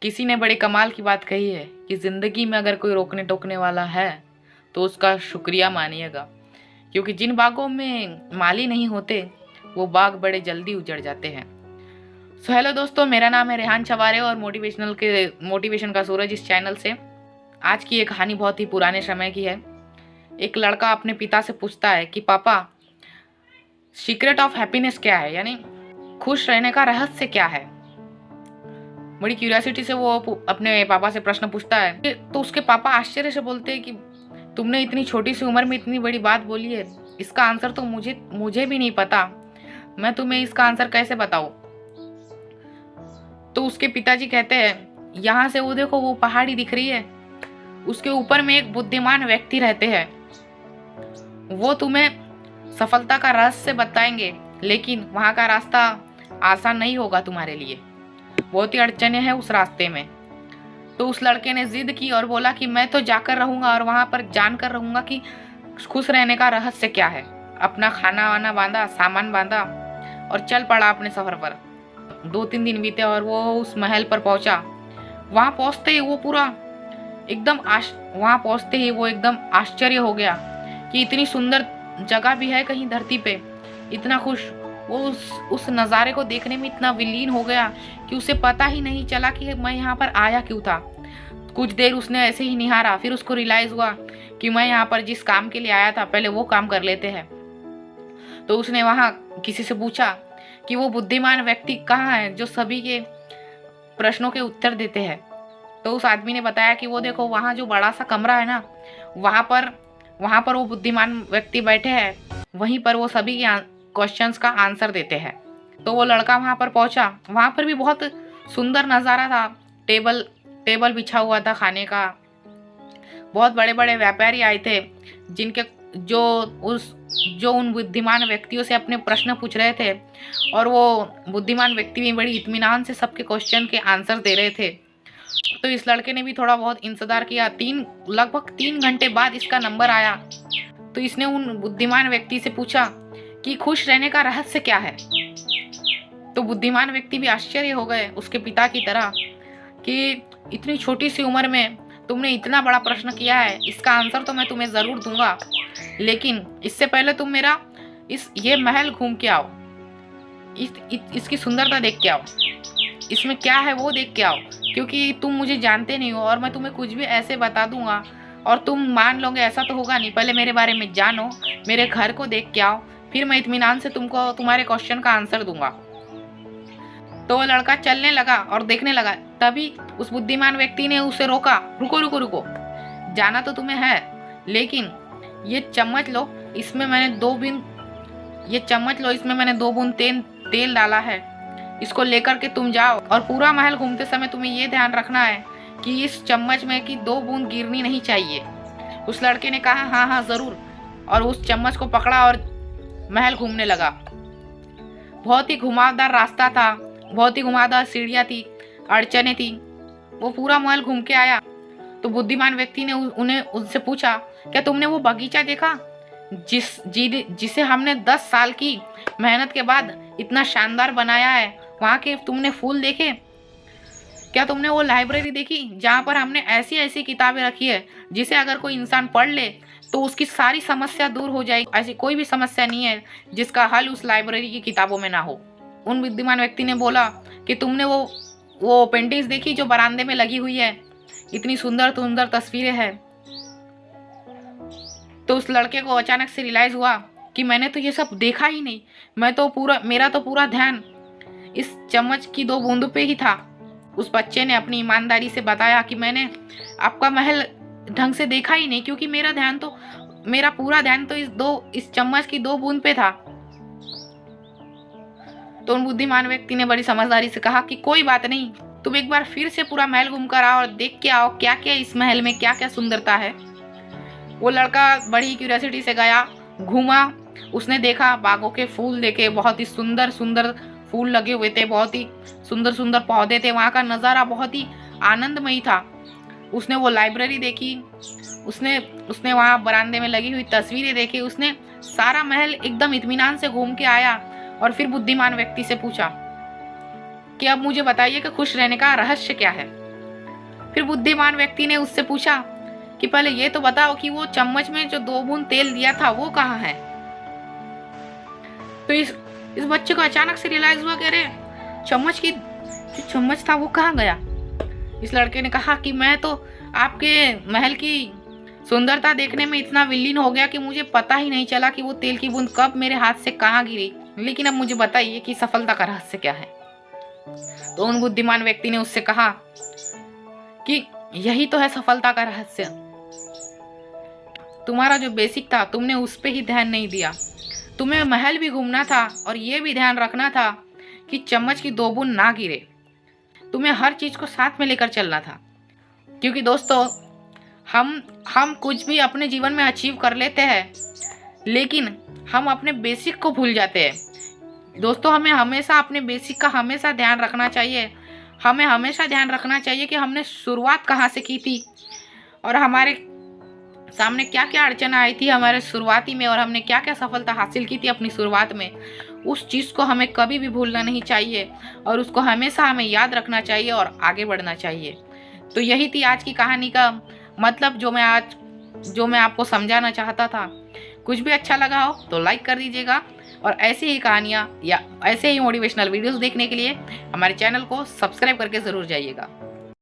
किसी ने बड़े कमाल की बात कही है कि ज़िंदगी में अगर कोई रोकने टोकने वाला है तो उसका शुक्रिया मानिएगा, क्योंकि जिन बागों में माली नहीं होते वो बाग बड़े जल्दी उजड़ जाते हैं। सो हेलो दोस्तों, मेरा नाम है रेहान चवारे और मोटिवेशन का सूरज इस चैनल से। आज की एक कहानी बहुत ही पुराने समय की है। एक लड़का अपने पिता से पूछता है कि पापा, सीक्रेट ऑफ हैप्पीनेस क्या है, यानी खुश रहने का रहस्य क्या है। बड़ी क्यूरियोसिटी से वो अपने पापा से प्रश्न पूछता है। तो उसके पापा आश्चर्य से बोलते हैं कि तुमने इतनी छोटी सी उम्र में इतनी बड़ी बात बोली है, इसका आंसर तो मुझे भी नहीं पता, मैं तुम्हें इसका आंसर कैसे बताऊं। तो उसके पिताजी कहते हैं, यहाँ से वो देखो, वो पहाड़ी दिख रही है, उसके ऊपर में एक बुद्धिमान व्यक्ति रहते हैं, वो तुम्हें सफलता का रहस्य बताएंगे, लेकिन वहाँ का रास्ता आसान नहीं होगा तुम्हारे लिए, बहुत ही अड़चने हैं उस रास्ते में। तो उस लड़के ने जिद की और बोला कि मैं तो जाकर रहूंगा और वहां पर जानकर रहूंगा कि खुश रहने का रहस्य क्या है। अपना खाना वाना बांधा, सामान बांधा और चल पड़ा अपने सफर पर। 2-3 दिन बीते और वो उस महल पर पहुंचा। वहां पहुंचते ही वो एकदम आश्चर्य हो गया कि इतनी सुंदर जगह भी है कहीं धरती पे। इतना खुश वो उस नज़ारे को देखने में इतना विलीन हो गया कि उसे पता ही नहीं चला कि मैं यहाँ पर आया क्यों था। कुछ देर उसने ऐसे ही निहारा, फिर उसको रियलाइज हुआ कि मैं यहाँ पर जिस काम के लिए आया था पहले वो काम कर लेते हैं। तो उसने वहाँ किसी से पूछा कि वो बुद्धिमान व्यक्ति कहाँ है जो सभी के प्रश्नों के उत्तर देते हैं। तो उस आदमी ने बताया कि वो देखो, वहाँ जो बड़ा सा कमरा है ना, वहाँ पर वो बुद्धिमान व्यक्ति बैठे हैं, वहीं पर वो सभी के क्वेश्चंस का आंसर देते हैं। तो वो लड़का वहाँ पर पहुँचा। वहाँ पर भी बहुत सुंदर नज़ारा था। टेबल बिछा हुआ था खाने का। बहुत बड़े बड़े व्यापारी आए थे जो उन बुद्धिमान व्यक्तियों से अपने प्रश्न पूछ रहे थे, और वो बुद्धिमान व्यक्ति भी बड़ी इत्मीनान से सबके क्वेश्चन के आंसर दे रहे थे। तो इस लड़के ने भी थोड़ा बहुत इंतजार किया। लगभग 3 घंटे बाद इसका नंबर आया। तो इसने उन बुद्धिमान व्यक्ति से पूछा कि खुश रहने का रहस्य क्या है। तो बुद्धिमान व्यक्ति भी आश्चर्य हो गए उसके पिता की तरह कि इतनी छोटी सी उम्र में तुमने इतना बड़ा प्रश्न किया है, इसका आंसर तो मैं तुम्हें ज़रूर दूंगा, लेकिन इससे पहले तुम मेरा ये महल घूम के आओ, इसकी सुंदरता देख के आओ, इसमें क्या है वो देख के आओ, क्योंकि तुम मुझे जानते नहीं हो और मैं तुम्हें कुछ भी ऐसे बता दूंगा और तुम मान लोगे, ऐसा तो होगा नहीं। पहले मेरे बारे में जानो, मेरे घर को देख के आओ, फिर मैं इत्मीनान से तुमको तुम्हारे क्वेश्चन का आंसर दूंगा। तो वो लड़का चलने लगा और देखने लगा। तभी उस बुद्धिमान व्यक्ति ने उसे रोका, रुको रुको रुको, जाना तो तुम्हें है, लेकिन ये चम्मच लो, इसमें मैंने 2 बूंद तेल डाला है, इसको लेकर के तुम जाओ और पूरा महल घूमते समय तुम्हें ये ध्यान रखना है कि इस चम्मच में की 2 बूंद गिरनी नहीं चाहिए। उस लड़के ने कहा हाँ हाँ ज़रूर, और उस चम्मच को पकड़ा और महल घूमने लगा। बहुत ही घुमावदार रास्ता था, बहुत ही घुमावदार सीढ़ियाँ थी, अड़चने थी। वो पूरा महल घूम के आया। तो बुद्धिमान व्यक्ति ने उनसे पूछा, क्या तुमने वो बगीचा देखा जिसे हमने 10 साल की मेहनत के बाद इतना शानदार बनाया है? वहाँ के तुमने फूल देखे? क्या तुमने वो लाइब्रेरी देखी जहाँ पर हमने ऐसी ऐसी किताबें रखी है जिसे अगर कोई इंसान पढ़ ले तो उसकी सारी समस्या दूर हो जाएगी? ऐसी कोई भी समस्या नहीं है जिसका हल उस लाइब्रेरी की किताबों में ना हो। उन बुद्धिमान व्यक्ति ने बोला कि तुमने वो पेंटिंग्स देखी जो बरामदे में लगी हुई है, इतनी सुंदर सुंदर तस्वीरें हैं। तो उस लड़के को अचानक से रियलाइज हुआ कि मैंने तो ये सब देखा ही नहीं, मेरा तो पूरा ध्यान इस चम्मच की 2 बूंदों पे ही था। उस बच्चे ने अपनी ईमानदारी से बताया कि मैंने आपका महल ढंग से देखा ही नहीं, क्योंकि मेरा पूरा ध्यान तो इस चम्मच की 2 बूंद पे था। तो उन बुद्धिमान व्यक्ति ने बड़ी समझदारी से कहा कि कोई बात नहीं, तुम एक बार फिर से पूरा महल घूम कर आओ और देख के आओ क्या क्या इस महल में क्या क्या सुंदरता है। वो लड़का बड़ी क्यूरियोसिटी से गया, घूमा, उसने देखा, बागों के फूल देखे, बहुत ही सुंदर सुंदर फूल लगे हुए थे, बहुत ही सुंदर सुंदर पौधे थे, वहाँ का नज़ारा बहुत ही आनंदमयी था। उसने वो लाइब्रेरी देखी, उसने वहाँ बरामदे में लगी हुई तस्वीरें देखी, उसने सारा महल एकदम इत्मीनान से घूम के आया और फिर बुद्धिमान व्यक्ति से पूछा कि अब मुझे बताइए कि खुश रहने का रहस्य क्या है। फिर बुद्धिमान व्यक्ति ने उससे पूछा कि पहले ये तो बताओ कि वो चम्मच में जो 2 बूंद तेल दिया था वो कहाँ है। तो इस बच्चे को अचानक से रियलाइज हुआ कि अरे चम्मच की जो चम्मच था वो कहाँ गया। इस लड़के ने कहा कि मैं तो आपके महल की सुंदरता देखने में इतना विलीन हो गया कि मुझे पता ही नहीं चला कि वो तेल की बूंद कब मेरे हाथ से कहाँ गिरी। लेकिन अब मुझे बताइए कि सफलता का रहस्य क्या है। तो उन बुद्धिमान व्यक्ति ने उससे कहा कि यही तो है सफलता का रहस्य। तुम्हारा जो बेसिक था तुमने उस पे ही ध्यान नहीं दिया। तुम्हें महल भी घूमना था और ये भी ध्यान रखना था कि चम्मच की 2 बूंद ना गिरे। तुम्हें हर चीज को साथ में लेकर चलना था। क्योंकि दोस्तों हम कुछ भी अपने जीवन में अचीव कर लेते हैं, लेकिन हम अपने बेसिक को भूल जाते हैं। दोस्तों हमें हमेशा अपने बेसिक का हमेशा ध्यान रखना चाहिए। हमें हमेशा ध्यान रखना चाहिए कि हमने शुरुआत कहाँ से की थी और हमारे सामने क्या क्या अड़चन आई थी हमारे शुरुआती में, और हमने क्या क्या सफलता हासिल की थी अपनी शुरुआत में। उस चीज़ को हमें कभी भी भूलना नहीं चाहिए और उसको हमेशा हमें याद रखना चाहिए और आगे बढ़ना चाहिए। तो यही थी आज की कहानी का मतलब, जो मैं आपको समझाना चाहता था। कुछ भी अच्छा लगा हो तो लाइक कर दीजिएगा और ऐसी ही कहानियाँ या ऐसे ही मोटिवेशनल वीडियोस देखने के लिए हमारे चैनल को सब्सक्राइब करके ज़रूर जाइएगा।